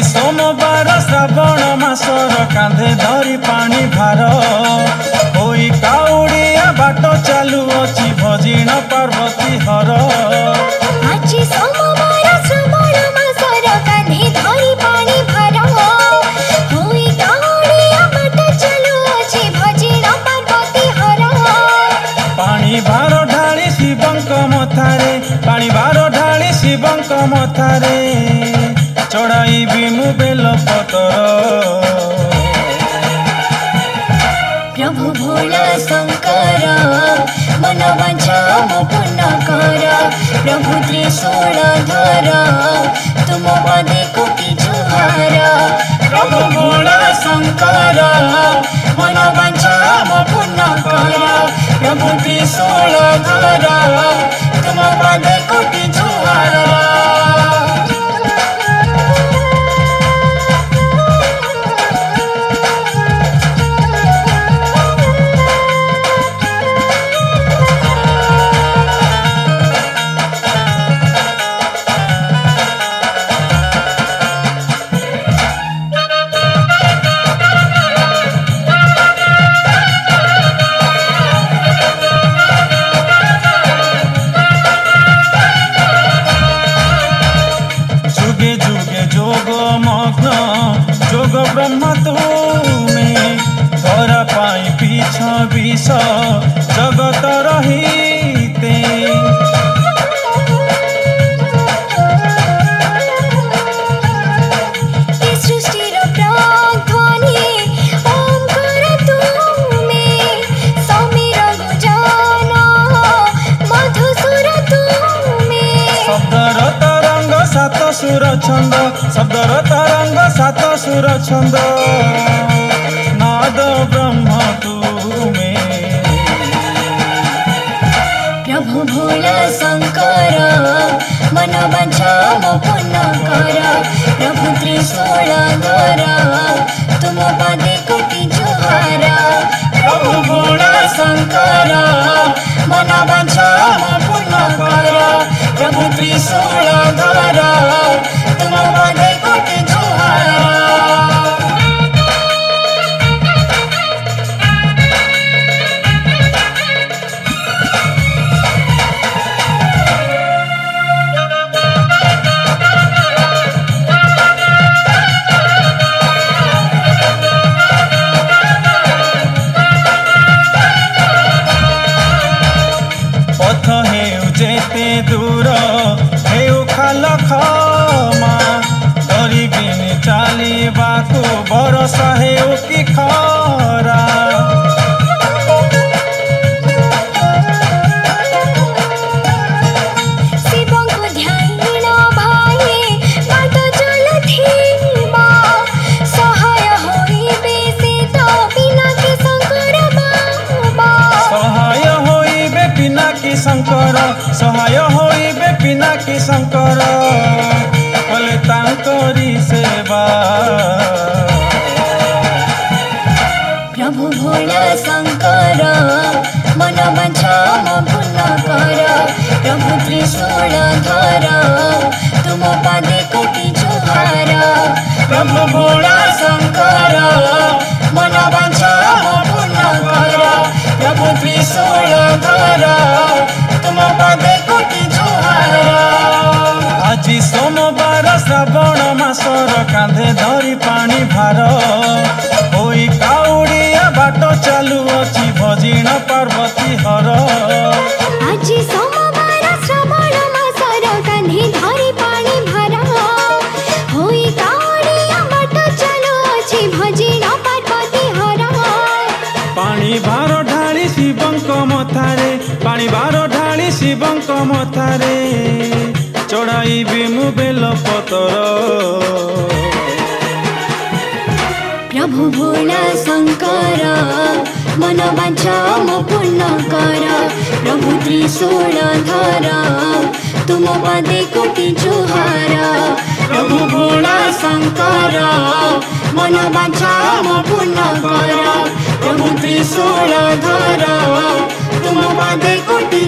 सोमवार श्रावण मासर कांधे धरी पानी भार होई काउड़िया बाट चालू अछि भजिण पार्वती हर। आज सोमवार श्रावण मासर कांधे धरी पानी भार होई काउड़िया बाट चालू अछि भजिण पार्वती हर। पानी भार ढाली शिवंक मथारे पानी भार ढाली शिवंक मथारे चढ़ाई बिमु बेल पतर। प्रभु भोला शंकर मन वांछा मो पूर्ण कर। प्रभु त्रिशूलधर तुम पदे कोटि जुहार। प्रभु भोला शंकर मन वांछा मो पूर्ण कर। प्रभु त्रिशूलधर तुम पदे कोटि जुहार। जोग ब्रह्म तुम्हें धरा पाई पीछ विष जगत रहीते। सृष्टिर प्राध्वनि ओंकार तुम्हें समीर गुंजन मधुसुर तुम्हें। शब्दर तरंग सात सुर छंद शब्दर तरंग सात सुर छंद नाद ब्रह्म तुम्हें। प्रभु भोला शंकर मन वांछा मो पूर्ण कर। प्रभु त्रिशूलधर तुम पदे कोटि जुहार। प्रभु भोला शंकर मन वांछा मो पूर्ण कर। प्रभु त्रिशूलधर तुम पदे कोटि जुहार। पथ हेउ जेते दूर हेउ खाल खमा डरिबिन चालिबाकु भरोसा हेउ कि खरा। शिवंकु ध्यान भाई बाट चलथिबा सहाय होइबे से तो पिनाकी शंकर बाबा। सहाय होइबे पिनाकी शंकर सहाय होइबे पिनाकी शंकर कले तांकरी सेवा। प्रभु भोला शंकर मन वांछा मो पूर्ण कर। प्रभु त्रिशूलधर तुम पदे कोटि जुहार। प्रभु भोला शंकर मन वांछा मो पूर्ण कर। प्रभु त्रिशूलधर तुम पदे कोटि जुहार। आज सोमवार श्रावण मासर कांधे धरी पानी भार होई काउड़िया बाट चालू अछि भजिण पार्वती हर। आज सोमवार श्रावण मासर कांधे धरी पानी भार होई काउड़िया बाट चालू अछि भजिण पार्वती हर। पानी भार ढाली शिवंक मथारे पानी भार ढाली शिवंक मथारे चढ़ाई बिमु बेल पतर। प्रभु भोला शंकर मन वांछा मो पूर्ण कर। प्रभु त्रिशूलधर तुम पदे कोटि जुहार। प्रभु भोला शंकर मन वांछा मो पूर्ण कर। प्रभु त्रिशूलधर तुम पदे कोटि